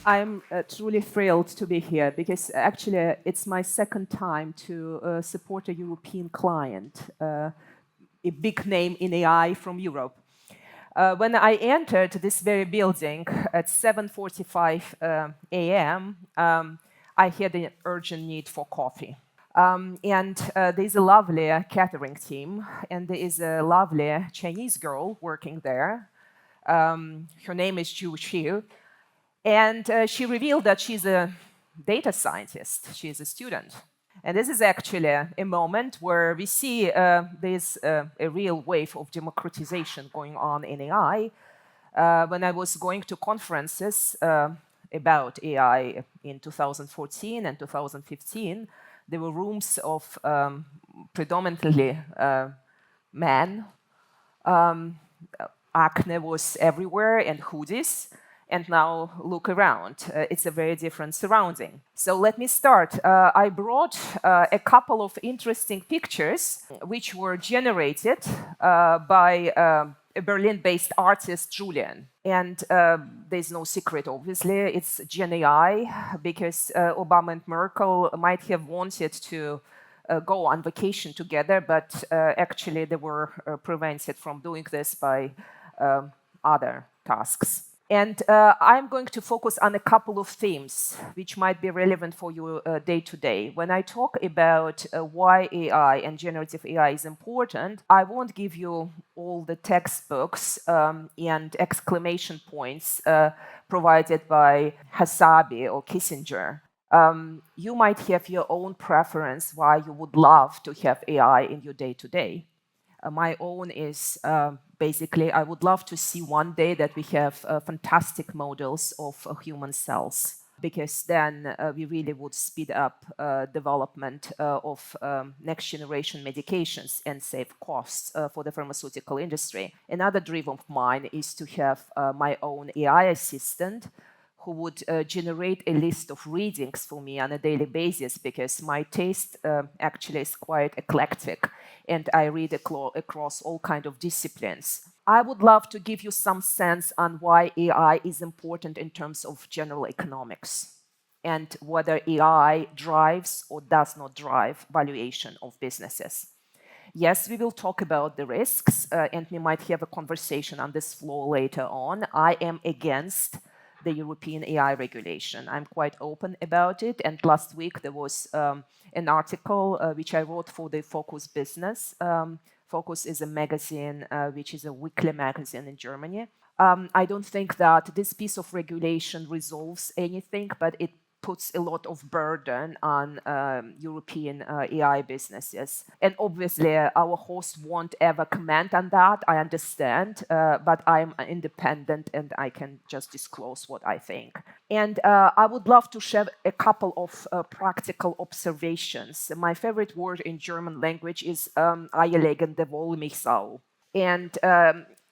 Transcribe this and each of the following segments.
I'm truly thrilled to be here because actually it's my second time to support a European client, a big name in AI from Europe. When I entered this very building at 7:45 a.m., I had an urgent need for coffee. There's a lovely catering team, and there is a lovely Chinese girl working there. Her name is Zhu Xiu. And she revealed that she's a data scientist. She's a student. And this is actually a moment where we see there's a real wave of democratization going on in AI. When I was going to conferences about AI in 2014 and 2015, there were rooms of predominantly men. Acne was everywhere and hoodies. And now look around. It's a very different surrounding. So let me start. I brought a couple of interesting pictures which were generated by a Berlin-based artist, Julian. And there's no secret, obviously. It's Gen AI, because Obama and Merkel might have wanted to go on vacation together, but actually they were prevented from doing this by other tasks. And I'm going to focus on a couple of themes which might be relevant for you day to day. When I talk about why AI and generative AI is important, I won't give you all the textbooks and exclamation points provided by Hasabi or Kissinger. You might have your own preference why you would love to have AI in your day to day. My own is basically, I would love to see one day that we have fantastic models of human cells, because then we really would speed up development of next generation medications and save costs for the pharmaceutical industry. Another dream of mine is to have my own AI assistant who would generate a list of readings for me on a daily basis, because my taste actually is quite eclectic and I read across all kinds of disciplines. I would love to give you some sense on why AI is important in terms of general economics and whether AI drives or does not drive valuation of businesses. Yes, we will talk about the risks and we might have a conversation on this floor later on. I am against the European AI regulation. I'm quite open about it. And last week there was an article which I wrote for the Focus Business. Focus is a magazine which is a weekly magazine in Germany. I don't think that this piece of regulation resolves anything, but it puts a lot of burden on European AI businesses. And obviously, our host won't ever comment on that, I understand, but I'm independent and I can just disclose what I think. And I would love to share a couple of practical observations. My favorite word in German language is eierlegende Wollmilchsau. And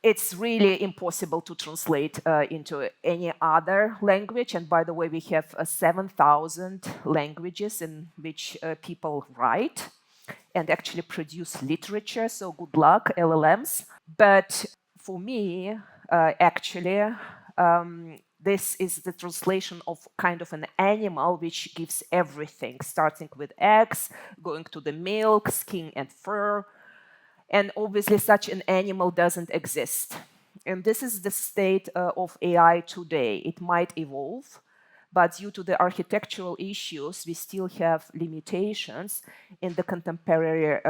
it's really impossible to translate into any other language. And by the way, we have 7,000 languages in which people write and actually produce literature. So good luck, LLMs. But for me, actually, this is the translation of kind of an animal which gives everything, starting with eggs, going to the milk, skin and fur. And obviously, such an animal doesn't exist. And this is the state of AI today. It might evolve, but due to the architectural issues, we still have limitations in the contemporary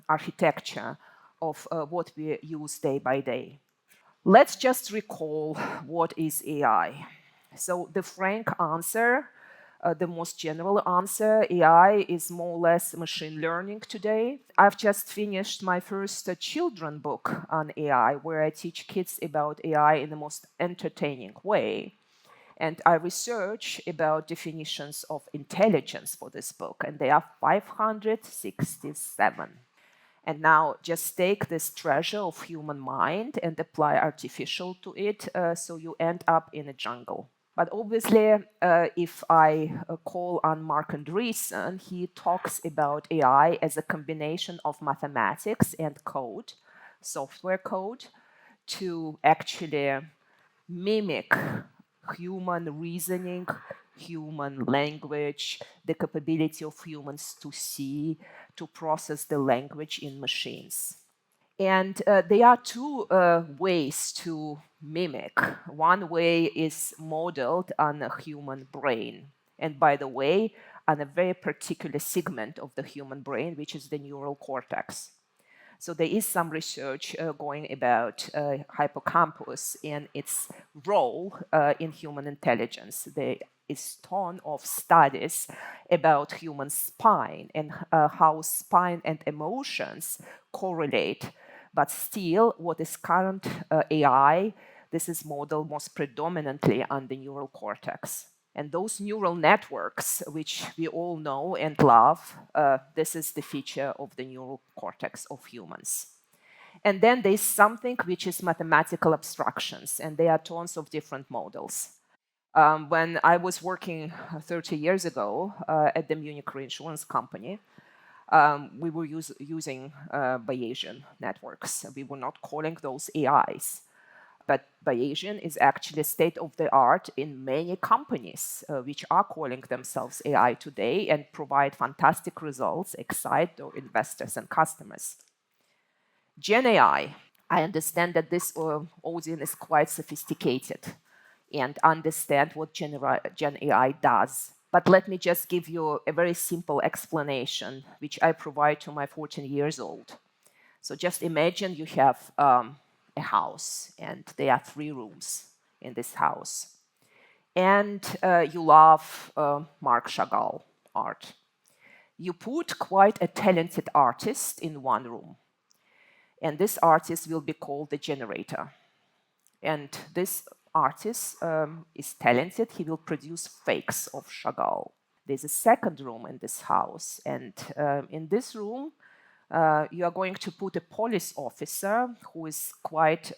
architecture of what we use day by day. Let's just recall what is AI. So the frank answer, the most general answer, AI is more or less machine learning today. I've just finished my first children book on AI, where I teach kids about AI in the most entertaining way. And I research about definitions of intelligence for this book, and they are 567. And now just take this treasure of human mind and apply artificial to it, so you end up in a jungle. But obviously, if I call on Mark Andreessen, he talks about AI as a combination of mathematics and code, software code, to actually mimic human reasoning, human language, the capability of humans to see, to process the language in machines. And there are two ways to mimic. One way is modeled on a human brain. And by the way, on a very particular segment of the human brain, which is the neural cortex. So there is some research going about hippocampus and its role in human intelligence. There is a ton of studies about human spine and how spine and emotions correlate. But still, what is current AI, this is modeled most predominantly on the neural cortex. And those neural networks, which we all know and love, this is the feature of the neural cortex of humans. And then there's something which is mathematical abstractions, and there are tons of different models. When I was working 30 years ago at the Munich Reinsurance Company, we were using Bayesian networks. We were not calling those AIs. But Bayesian is actually state of the art in many companies which are calling themselves AI today and provide fantastic results, excite their investors and customers. Gen AI, I understand that this audience is quite sophisticated and understand what Gen AI does. But let me just give you a very simple explanation, which I provide to my 14 years old. So just imagine you have a house, and there are 3 rooms in this house. And you love Marc Chagall art. You put quite a talented artist in one room. And this artist will be called the generator. And this artist is talented. He will produce fakes of Chagall. There's a second room in this house. And in this room, you are going to put a police officer who is quite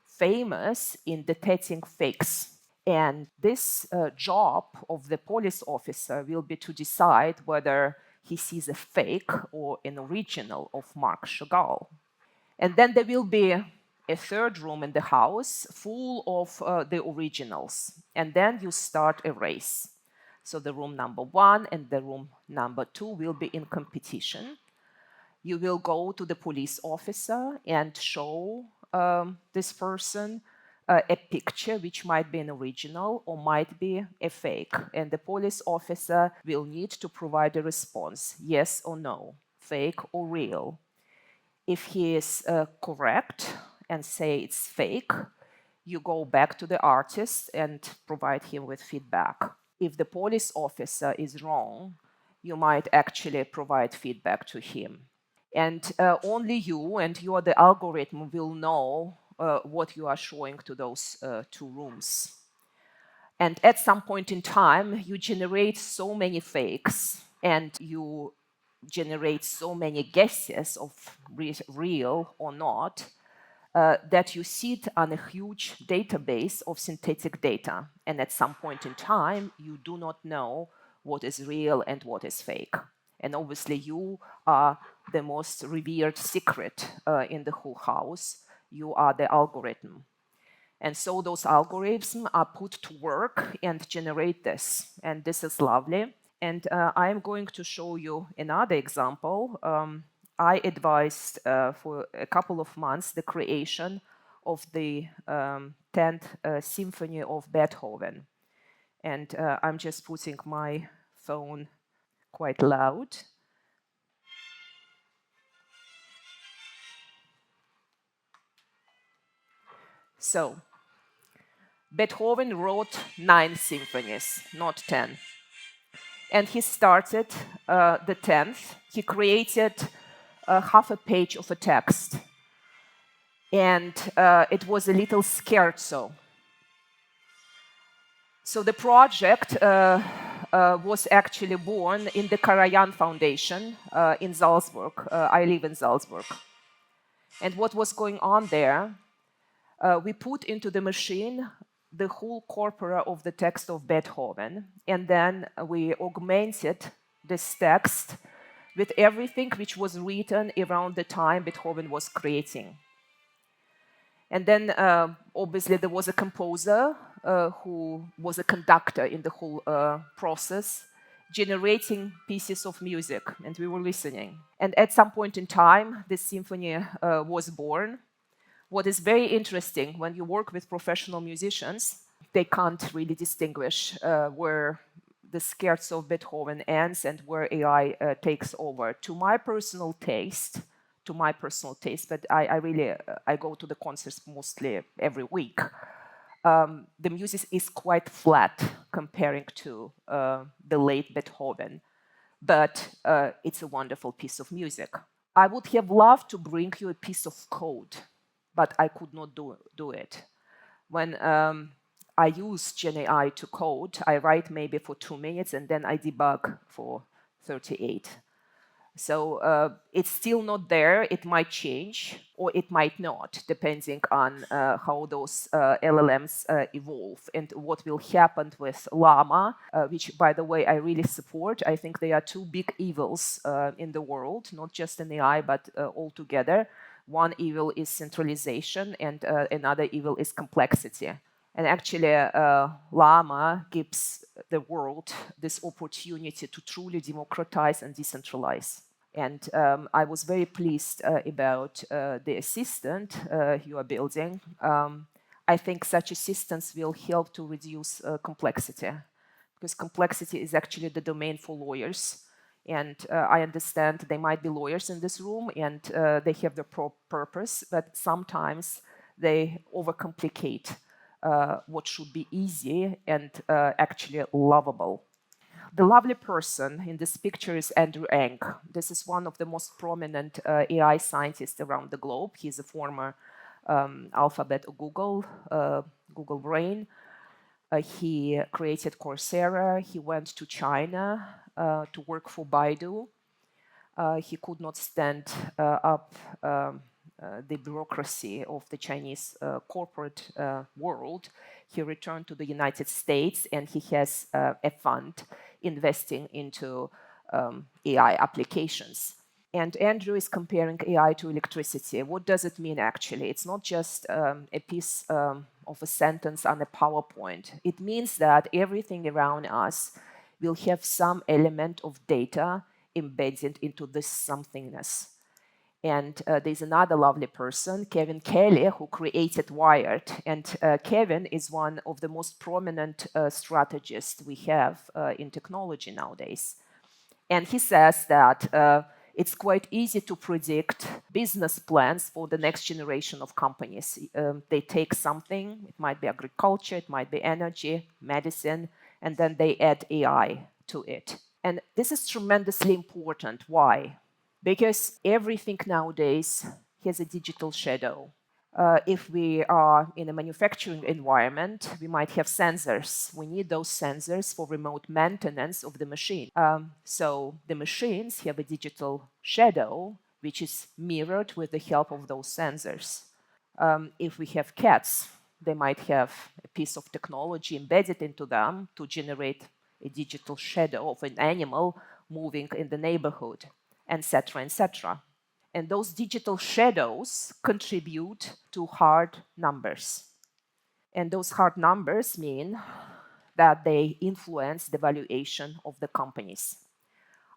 famous in detecting fakes. And this job of the police officer will be to decide whether he sees a fake or an original of Marc Chagall. And then there will be a third room in the house full of the originals. And then you start a race. So the room number 1 and the room number 2 will be in competition. You will go to the police officer and show this person a picture which might be an original or might be a fake. And the police officer will need to provide a response, yes or no, fake or real. If he is correct and say it's fake, you go back to the artist and provide him with feedback. If the police officer is wrong, you might actually provide feedback to him. And only you and the algorithm will know what you are showing to those 2 rooms. And at some point in time, you generate so many fakes and you generate so many guesses of real or not that you sit on a huge database of synthetic data. And at some point in time, you do not know what is real and what is fake. And obviously, you are the most revered secret in the whole house. You are the algorithm. And so those algorithms are put to work and generate this. And this is lovely. And I'm going to show you another example. I advised for a couple of months the creation of the 10th Symphony of Beethoven. And I'm just putting my phone quite loud. So, Beethoven wrote 9 symphonies, not 10. And he started the 10th. He created half a page of a text. And it was a little scherzo. So the project was actually born in the Karajan Foundation in Salzburg. I live in Salzburg. And what was going on there, we put into the machine the whole corpora of the text of Beethoven, and then we augmented this text with everything which was written around the time Beethoven was creating. And then, obviously, there was a composer who was a conductor in the whole process, generating pieces of music, and we were listening. And at some point in time, this symphony was born. What is very interesting when you work with professional musicians, they can't really distinguish where the scherzo of Beethoven ends and where AI takes over. To my personal taste, but I really I go to the concerts mostly every week. The music is quite flat comparing to the late Beethoven, but it's a wonderful piece of music. I would have loved to bring you a piece of code, but I could not do it. When I use GenAI to code, I write maybe for 2 minutes and then I debug for 38. So it's still not there. It might change or it might not, depending on how those LLMs evolve and what will happen with Llama, which, by the way, I really support. I think there are two big evils in the world, not just in AI, but altogether. One evil is centralization and another evil is complexity. And actually, Llama gives the world this opportunity to truly democratize and decentralize. And I was very pleased about the assistant you are building. I think such assistants will help to reduce complexity, because complexity is actually the domain for lawyers. And I understand there might be lawyers in this room and they have their purpose, but sometimes they overcomplicate what should be easy and actually lovable. The lovely person in this picture is Andrew Ng. This is one of the most prominent AI scientists around the globe. He's a former Alphabet or Google Brain. He created Coursera. He went to China to work for Baidu. He could not stand up the bureaucracy of the Chinese corporate world. He returned to the United States and he has a fund investing into AI applications. And Andrew is comparing AI to electricity. What does it mean actually? It's not just a piece of a sentence on a PowerPoint. It means that everything around us will have some element of data embedded into this somethingness. And there's another lovely person, Kevin Kelly, who created Wired. And Kevin is one of the most prominent strategists we have in technology nowadays. And he says that it's quite easy to predict business plans for the next generation of companies. They take something, it might be agriculture, it might be energy, medicine, and then they add AI to it. And this is tremendously important. Why? Because everything nowadays has a digital shadow. If we are in a manufacturing environment, we might have sensors. We need those sensors for remote maintenance of the machine. So the machines have a digital shadow, which is mirrored with the help of those sensors. If we have cats, they might have a piece of technology embedded into them to generate a digital shadow of an animal moving in the neighborhood, etc., etc. And those digital shadows contribute to hard numbers. And those hard numbers mean that they influence the valuation of the companies.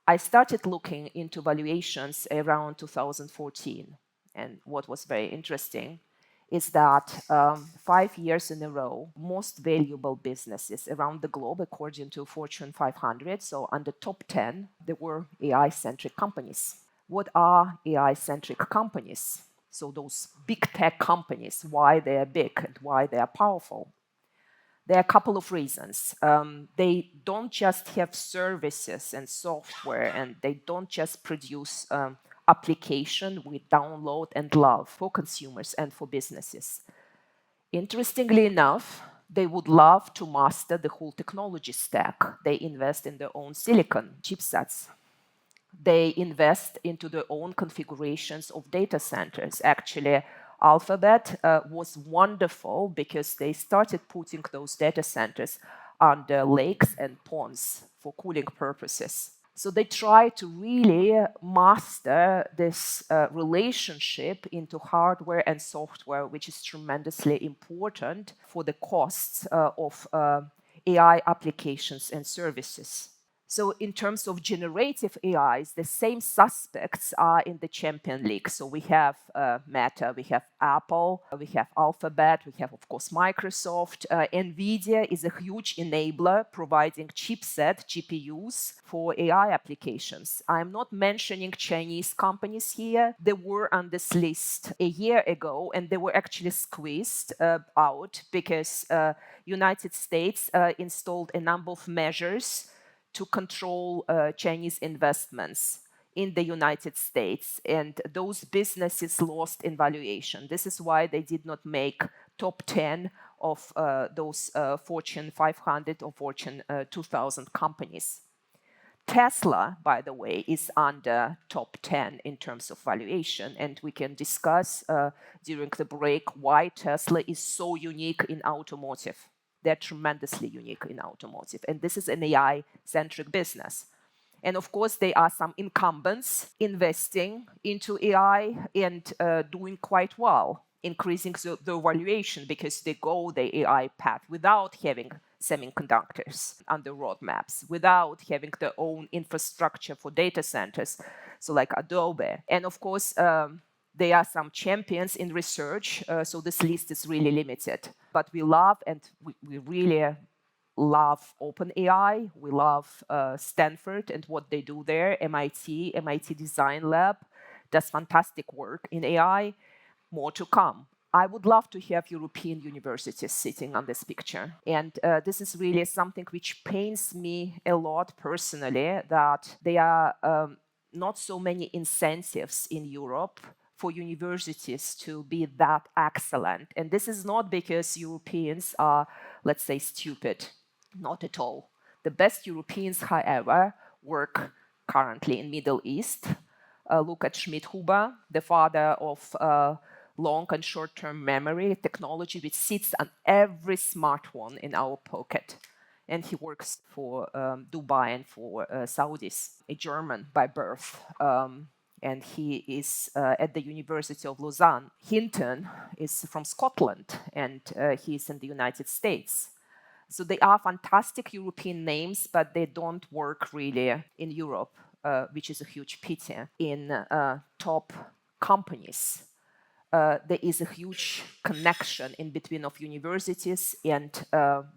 I started looking into valuations around 2014. And what was very interesting is that 5 years in a row, most valuable businesses around the globe, according to Fortune 500, so on the top 10, there were AI-centric companies. What are AI-centric companies? So those big tech companies, why they are big and why they are powerful? There are a couple of reasons. They don't just have services and software, and they don't just produce application we download and love for consumers and for businesses. Interestingly enough, they would love to master the whole technology stack. They invest in their own silicon chipsets. They invest into their own configurations of data centers. Actually, Alphabet was wonderful because they started putting those data centers under lakes and ponds for cooling purposes. So they try to really master this relationship into hardware and software, which is tremendously important for the costs of AI applications and services. So in terms of generative AIs, the same suspects are in the champion league. So we have Meta, we have Apple, we have Alphabet, we have, of course, Microsoft. NVIDIA is a huge enabler, providing chipset, GPUs, for AI applications. I'm not mentioning Chinese companies here. They were on this list a year ago, and they were actually squeezed out because United States installed a number of measures to control Chinese investments in the United States, and those businesses lost in valuation. This is why they did not make top 10 of those Fortune 500 or Fortune 2000 companies. Tesla, by the way, is under top 10 in terms of valuation, and we can discuss during the break why Tesla is so unique in automotive. They're tremendously unique in automotive, and this is an AI-centric business. And of course, there are some incumbents investing into AI and doing quite well, increasing the valuation because they go the AI path without having semiconductors on the roadmaps, without having their own infrastructure for data centers, so like Adobe. And of course, there are some champions in research, so this list is really limited. But we love, and we really love OpenAI. We love Stanford and what they do there. MIT Design Lab does fantastic work in AI. More to come. I would love to have European universities sitting on this picture. And this is really something which pains me a lot personally, that there are not so many incentives in Europe for universities to be that excellent. And this is not because Europeans are, let's say, stupid. Not at all. The best Europeans, however, work currently in Middle East. Look at Schmidhuber, the father of long and short-term memory technology, which sits on every smartphone in our pocket. And he works for Dubai and for Saudis, a German by birth. And he is at the University of Lausanne. Hinton is from Scotland, and he's in the United States. So they are fantastic European names, but they don't work really in Europe, which is a huge pity. In top companies, there is a huge connection in between of universities and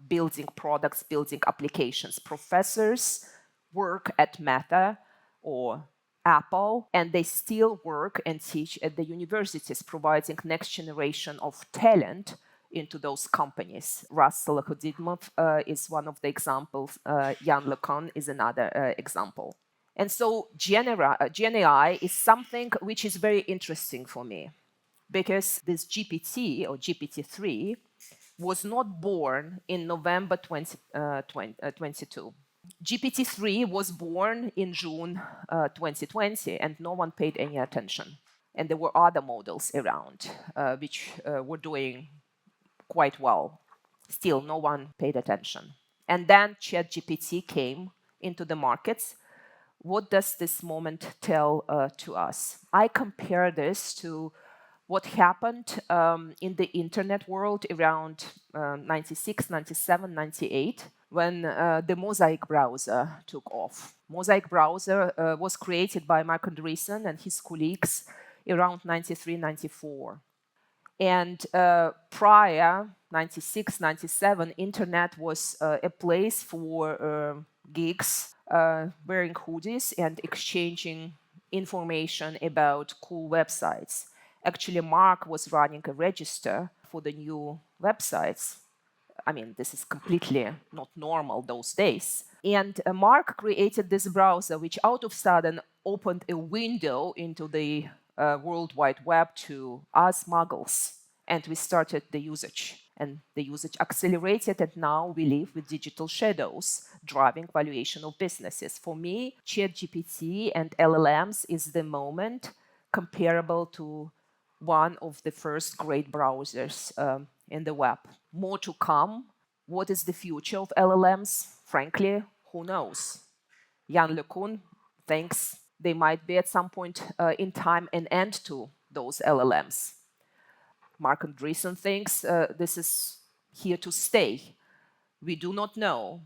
building products, building applications. Professors work at Meta or Apple, and they still work and teach at the universities, providing next generation of talent into those companies. Russell Hudimov is one of the examples. Jan LeCun is another example. And so Gen AI is something which is very interesting for me, because this GPT or GPT-3 was not born in November 2022. GPT-3 was born in June 2020, and no one paid any attention. And there were other models around which were doing quite well. Still, no one paid attention. And then ChatGPT came into the markets. What does this moment tell to us? I compare this to what happened in the internet world around 96, 97, 98, when the Mosaic browser took off. Mosaic browser was created by Mark Andreessen and his colleagues around 93, 94. And prior, 96, 97, internet was a place for geeks wearing hoodies and exchanging information about cool websites. Actually, Mark was running a register for the new websites. I mean, this is completely not normal those days. And Mark created this browser, which out of sudden opened a window into the World Wide Web to us muggles. And we started the usage. And the usage accelerated, and now we live with digital shadows driving valuation of businesses. For me, ChatGPT and LLMs is the moment comparable to one of the first great browsers in the web. More to come. What is the future of LLMs? Frankly, who knows? Jan LeCun thinks there might be at some point in time an end to those LLMs. Mark Andreessen thinks this is here to stay. We do not know,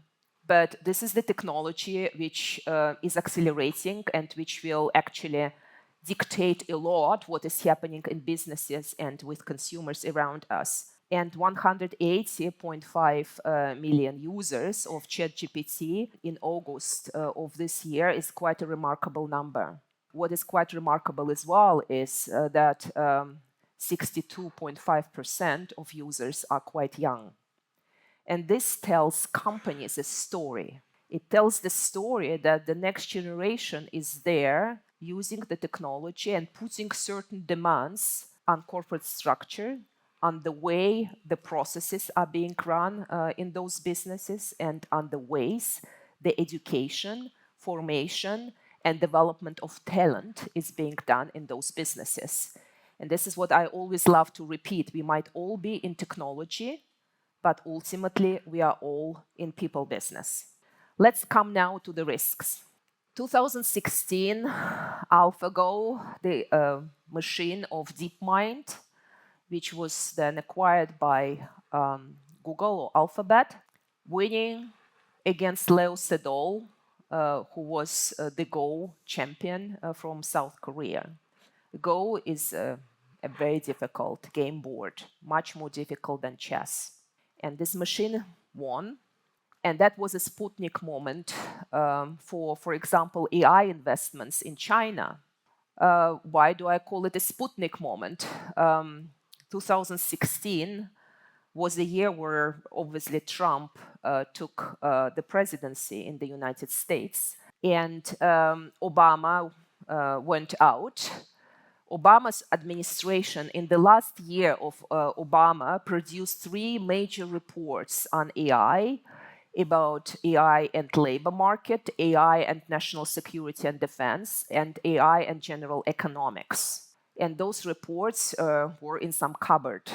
but this is the technology which is accelerating and which will actually dictate a lot what is happening in businesses and with consumers around us. And 180.5 million users of ChatGPT in August of this year is quite a remarkable number. What is quite remarkable as well is that 62.5% of users are quite young. And this tells companies a story. It tells the story that the next generation is there using the technology and putting certain demands on corporate structure, on the way the processes are being run in those businesses, and on the ways the education, formation, and development of talent is being done in those businesses. And this is what I always love to repeat. We might all be in technology, but ultimately we are all in people business. Let's come now to the risks. 2016, AlphaGo, the machine of DeepMind, which was then acquired by Google or Alphabet, winning against Leo Sedol, who was the Go champion from South Korea. Go is a very difficult game board, much more difficult than chess. And this machine won. And that was a Sputnik moment for example, AI investments in China. Why do I call it a Sputnik moment? 2016 was a year where obviously Trump took the presidency in the United States, and Obama went out. Obama's administration, in the last year of Obama, produced 3 major reports on AI, about AI and labor market, AI and national security and defense, and AI and general economics. And those reports were in some cupboard.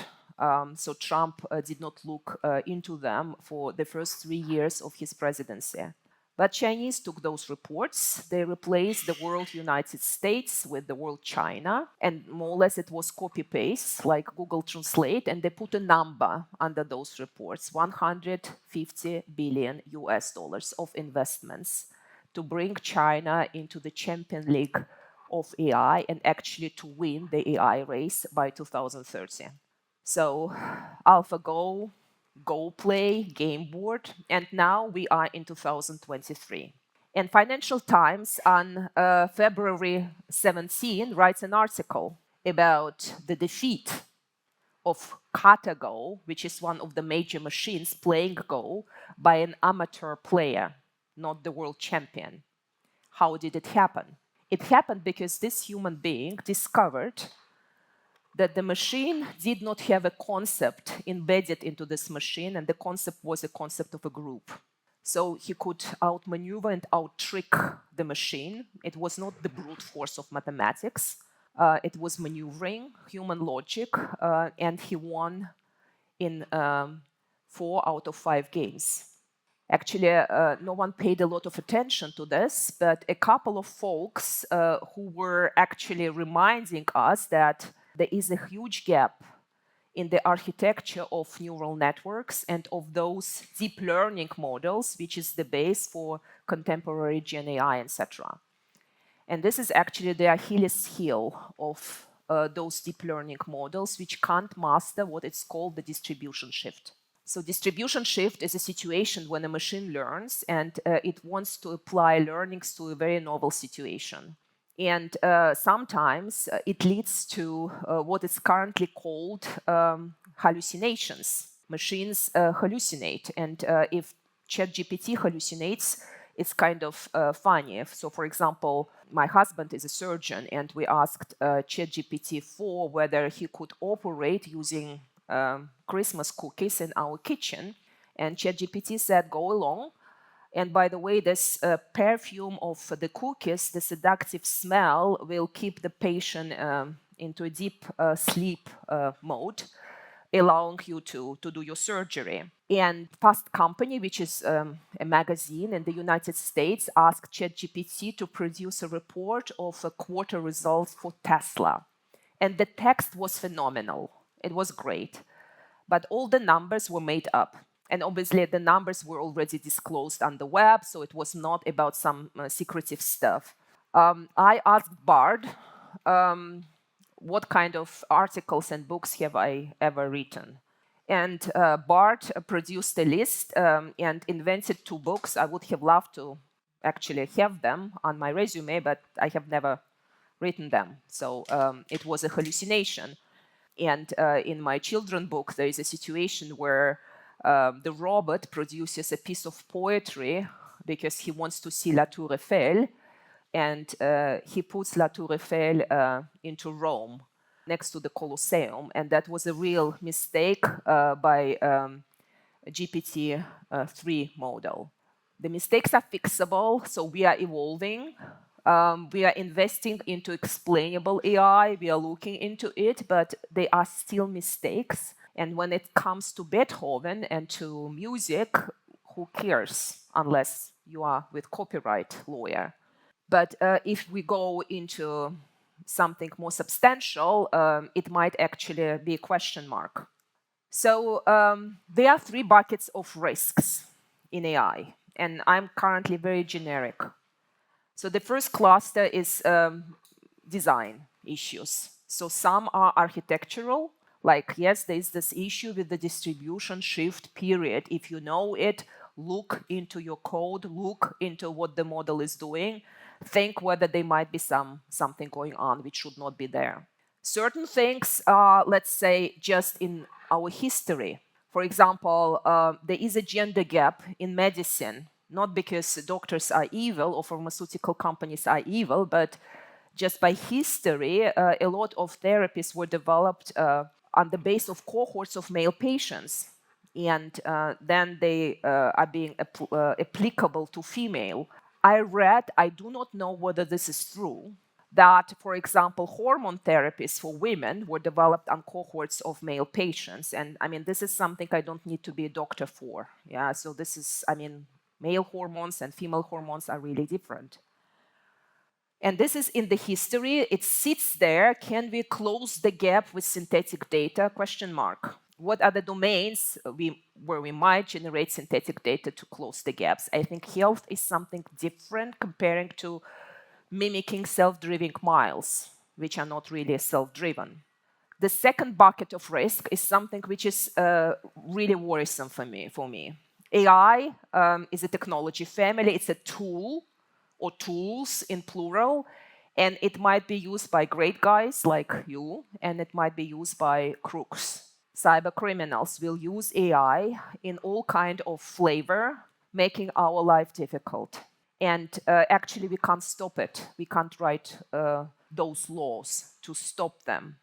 So Trump did not look into them for the first 3 years of his presidency. But Chinese took those reports, they replaced the world United States with the world China, and more or less it was copy-paste, like Google Translate, and they put a number under those reports, 150 billion US dollars of investments to bring China into the champion league of AI and actually to win the AI race by 2030. So AlphaGo, Go Play, game board, and now we are in 2023. And Financial Times on February 17 writes an article about the defeat of Kata Go, which is one of the major machines playing Go, by an amateur player, not the world champion. How did it happen? It happened because this human being discovered that the machine did not have a concept embedded into this machine, and the concept was a concept of a group. So he could outmaneuver and out-trick the machine. It was not the brute force of mathematics. It was maneuvering, human logic, and he won in 4 out of 5 games. Actually, no one paid a lot of attention to this, but a couple of folks who were actually reminding us that there is a huge gap in the architecture of neural networks and of those deep learning models, which is the base for contemporary Gen AI, etc. And this is actually the Achilles heel of those deep learning models, which can't master what is called the distribution shift. So distribution shift is a situation when a machine learns and it wants to apply learnings to a very novel situation. And sometimes it leads to what is currently called hallucinations. Machines hallucinate, and if ChatGPT hallucinates, it's kind of funny. So, for example, my husband is a surgeon, and we asked ChatGPT-4 whether he could operate using Christmas cookies in our kitchen, and ChatGPT said, "Go along." And by the way, this perfume of the cookies, the seductive smell, will keep the patient into a deep sleep mode. allowing you to do your surgery. And Fast Company, which is a magazine in the United States, asked ChatGPT to produce a report of a quarter results for Tesla. And the text was phenomenal. It was great. But all the numbers were made up. And obviously, the numbers were already disclosed on the web, so it was not about some secretive stuff. I asked Bard, what kind of articles and books have I ever written? And Bart produced a list and invented 2 books. I would have loved to actually have them on my resume, but I have never written them. So it was a hallucination. And in my children's book, there is a situation where the robot produces a piece of poetry because he wants to see La Tour Eiffel, and he puts La Tour Eiffel into Rome, next to the Colosseum, and that was a real mistake by GPT-3 model. The mistakes are fixable, so we are evolving. We are investing into explainable AI, we are looking into it, but they are still mistakes. And when it comes to Beethoven and to music, who cares unless you are with copyright lawyer? But if we go into something more substantial, it might actually be a question mark. So there are 3 buckets of risks in AI, and I'm currently very generic. So the first cluster is design issues. So some are architectural, like, yes, there is this issue with the distribution shift period. If you know it, look into your code, look into what the model is doing, think whether there might be something going on which should not be there. Certain things are, let's say, just in our history. For example, there is a gender gap in medicine, not because doctors are evil or pharmaceutical companies are evil, but just by history, a lot of therapies were developed on the base of cohorts of male patients. And then they are being applicable to female. I read, I do not know whether this is true, that, for example, hormone therapies for women were developed on cohorts of male patients. And I mean, this is something I don't need to be a doctor for. Yeah, so this is, I mean, male hormones and female hormones are really different. And this is in the history, it sits there. Can we close the gap with synthetic data? Question mark. What are the domains where we might generate synthetic data to close the gaps? I think health is something different comparing to mimicking self-driving miles, which are not really self-driven. The second bucket of risk is something which is really worrisome for me. AI is a technology family. It's a tool, or tools in plural, and it might be used by great guys like you, and it might be used by crooks. Cyber criminals will use AI in all kind of flavor, making our life difficult. And actually, we can't stop it. We can't write those laws to stop them.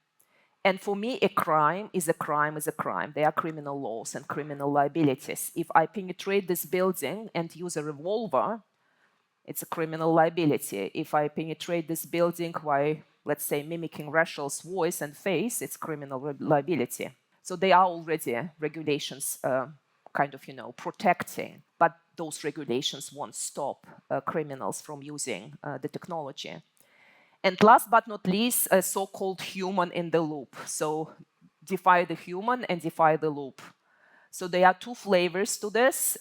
And for me, a crime is a crime is a crime. There are criminal laws and criminal liabilities. If I penetrate this building and use a revolver, it's a criminal liability. If I penetrate this building by, let's say, mimicking Rachel's voice and face, it's criminal liability. So there are already regulations kind of, protecting, but those regulations won't stop criminals from using the technology. And last but not least, a so-called human in the loop. So defy the human and defy the loop. So there are 2 flavors to this.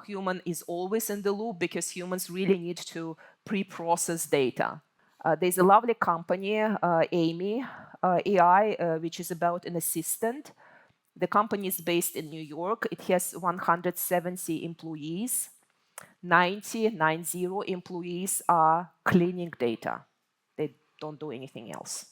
Human is always in the loop because humans really need to pre-process data. There's a lovely company, Amy AI, which is about an assistant. The company is based in New York. It has 170 employees. 90 employees are cleaning data. They don't do anything else.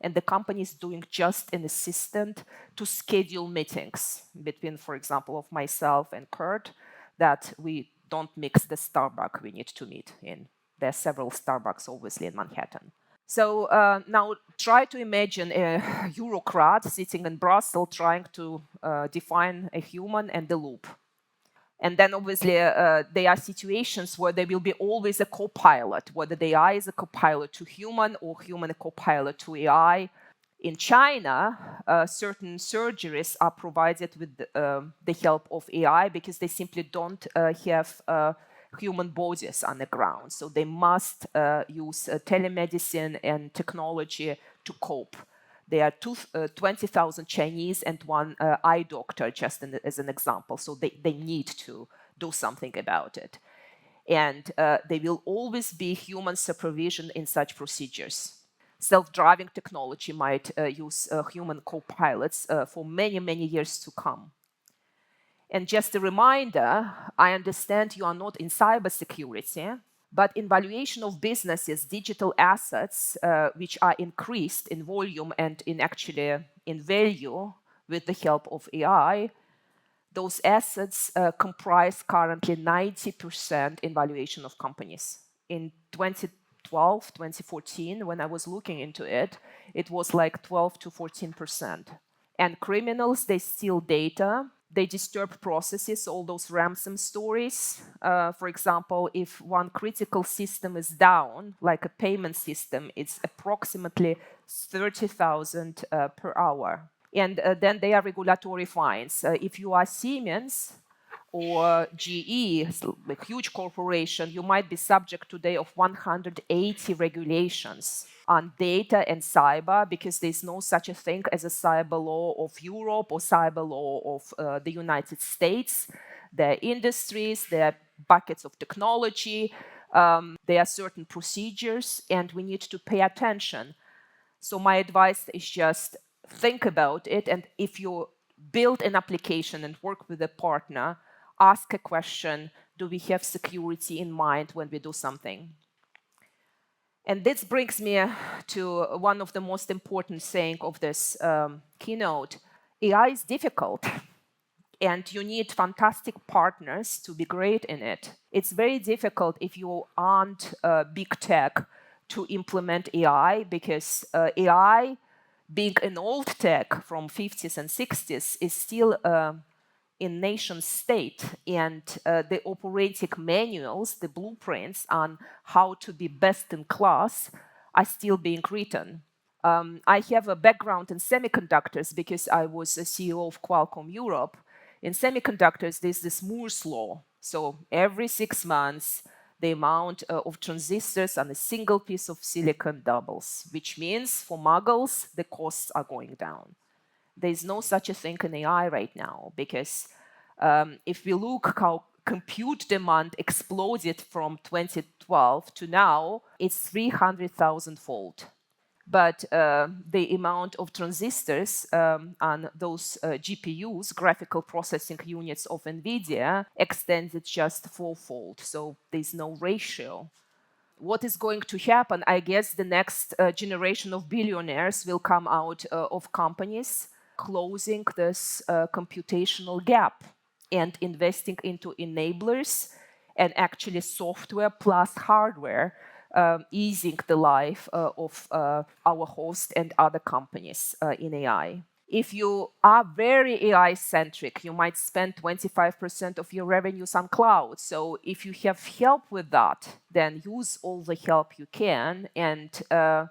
And the company is doing just an assistant to schedule meetings between, for example, of myself and Kurt, that we don't mix the Starbucks we need to meet in. There are several Starbucks, obviously, in Manhattan. So now try to imagine a bureaucrat sitting in Brussels trying to define a human and the loop. And then obviously there are situations where there will be always a co-pilot, whether the AI is a co-pilot to human or human a co-pilot to AI. In China, certain surgeries are provided with the help of AI because they simply don't have human bodies on the ground. So they must use telemedicine and technology to cope. There are 20,000 Chinese and one eye doctor, just as an example. So they need to do something about it. And there will always be human supervision in such procedures. Self-driving technology might use human co-pilots for many, many years to come. And just a reminder, I understand you are not in cybersecurity, but in valuation of businesses, digital assets, which are increased in volume and in value with the help of AI, those assets comprise currently 90% in valuation of companies. In 2012, 2014, when I was looking into it, it was like 12 to 14%. And criminals, they steal data, they disturb processes, all those ransom stories. For example, if one critical system is down, like a payment system, it's approximately 30,000 per hour. And then there are regulatory fines. If you are Siemens or GE, a huge corporation, you might be subject today of 180 regulations on data and cyber, because there's no such a thing as a cyber law of Europe or cyber law of the United States. There are industries, there are buckets of technology, there are certain procedures, and we need to pay attention. So my advice is just think about it, and if you build an application and work with a partner, ask a question, do we have security in mind when we do something? And this brings me to one of the most important saying of this keynote. AI is difficult, and you need fantastic partners to be great in it. It's very difficult if you aren't big tech to implement AI, because AI, being an old tech from 50s and 60s, is still in nation state, and the operating manuals, the blueprints on how to be best in class are still being written. I have a background in semiconductors because I was a CEO of Qualcomm Europe. In semiconductors, there's this Moore's law. So every 6 months, the amount of transistors on a single piece of silicon doubles, which means for muggles, the costs are going down. There's no such a thing in AI right now, because if we look how compute demand exploded from 2012 to now, it's 300,000-fold. But the amount of transistors on those GPUs, graphical processing units of NVIDIA, extended just fourfold. So there's no ratio. What is going to happen? I guess the next generation of billionaires will come out of companies closing this computational gap and investing into enablers and actually software plus hardware, easing the life of our host and other companies in AI. If you are very AI-centric, you might spend 25% of your revenues on cloud. So if you have help with that, then use all the help you can. And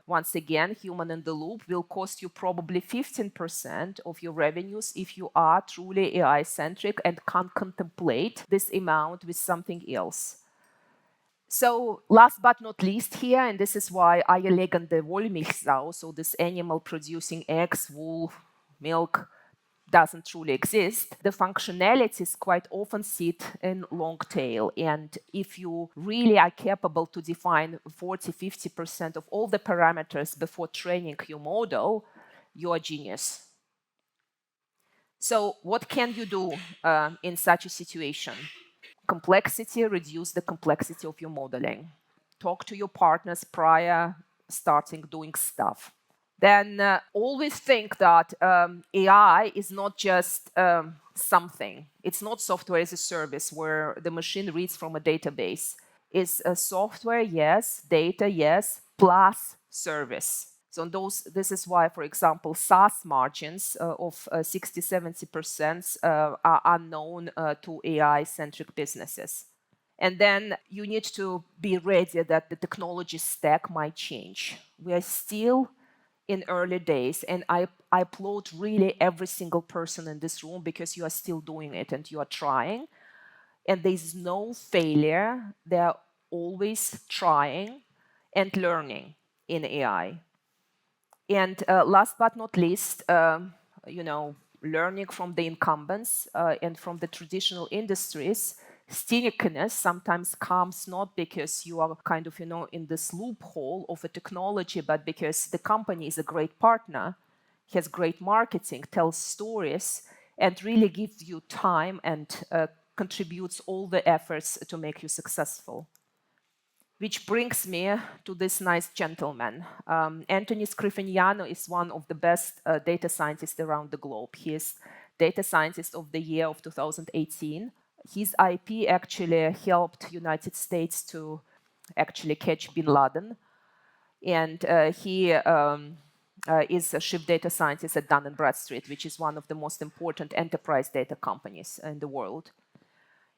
once again, human in the loop will cost you probably 15% of your revenues if you are truly AI-centric and can't contemplate this amount with something else. So last but not least here, and this is why eierlegende Wollmilchsau, so this animal producing eggs, wool, milk, doesn't truly exist. The functionalities quite often sit in long tail. And if you really are capable to define 40-50% of all the parameters before training your model, you're a genius. So what can you do in such a situation? Complexity, reduce the complexity of your modeling. Talk to your partners prior starting doing stuff. Then always think that AI is not just something. It's not software as a service where the machine reads from a database. It's a software, yes, data, yes, plus service. So this is why, for example, SaaS margins of 60-70% are unknown to AI-centric businesses. And then you need to be ready that the technology stack might change. We are still in early days. And I applaud really every single person in this room because you are still doing it and you are trying. And there's no failure. They are always trying and learning in AI. And last but not least, learning from the incumbents and from the traditional industries, stickiness sometimes comes not because you are kind of, in this loophole of a technology, but because the company is a great partner, has great marketing, tells stories, and really gives you time and contributes all the efforts to make you successful. Which brings me to this nice gentleman. Anthony Scriffignano is one of the best data scientists around the globe. He is Data Scientist of the Year of 2018. His IP actually helped United States to actually catch Bin Laden. And he is a chief data scientist at Dun & Bradstreet, which is one of the most important enterprise data companies in the world.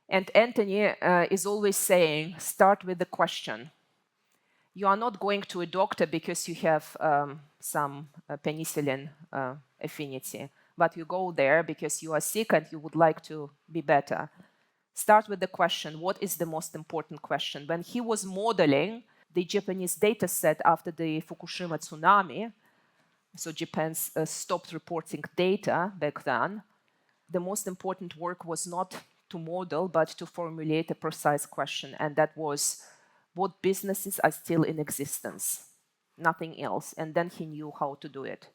And Anthony is always saying, start with the question. You are not going to a doctor because you have some penicillin affinity, but you go there because you are sick and you would like to be better. Start with the question, what is the most important question? When he was modeling the Japanese data set after the Fukushima tsunami, so Japan stopped reporting data back then, the most important work was not to model, but to formulate a precise question. And that was, what businesses are still in existence? Nothing else. And then he knew how to do it.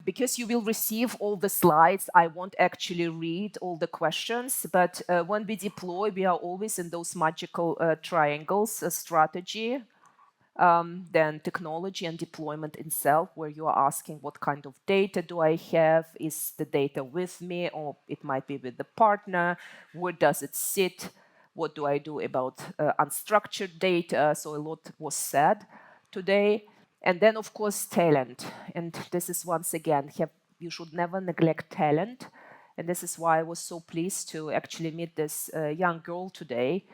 Because you will receive all the slides, I won't actually read all the questions, but when we deploy, we are always in those magical triangles, strategy, then technology and deployment itself, where you are asking what kind of data do I have? Is the data with me, or it might be with the partner? Where does it sit? What do I do about unstructured data? So a lot was said today. And then, of course, talent. And this is, once again, you should never neglect talent. And this is why I was so pleased to actually meet this young girl today,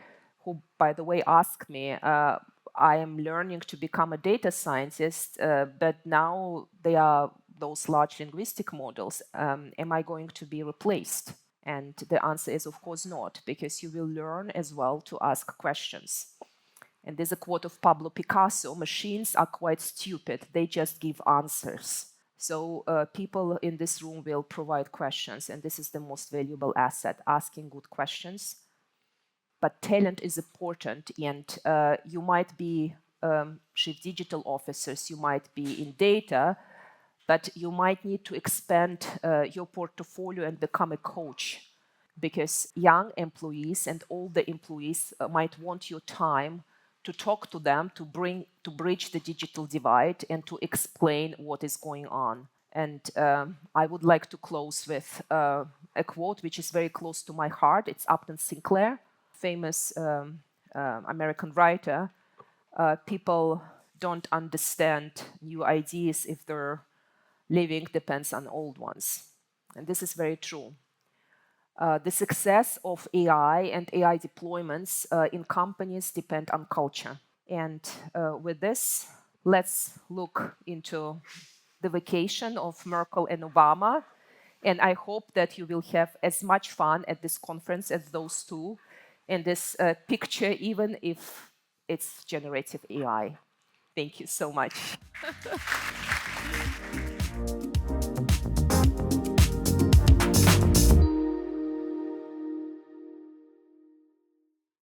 who, by the way, asked me, I am learning to become a data scientist, but now they are those large linguistic models. Am I going to be replaced? And the answer is, of course, not, because you will learn as well to ask questions. And there's a quote of Pablo Picasso, machines are quite stupid, they just give answers. So people in this room will provide questions, and this is the most valuable asset, asking good questions. But talent is important, and you might be chief digital officers, you might be in data, but you might need to expand your portfolio and become a coach, because young employees and older employees might want your time to talk to them, to bridge the digital divide and to explain what is going on. And I would like to close with a quote which is very close to my heart. It's Upton Sinclair, famous American writer. People don't understand new ideas if their living depends on old ones. And this is very true. The success of AI and AI deployments in companies depend on culture. And with this, let's look into the vacation of Merkel and Obama. And I hope that you will have as much fun at this conference as those two in this picture, even if it's generative AI. Thank you so much.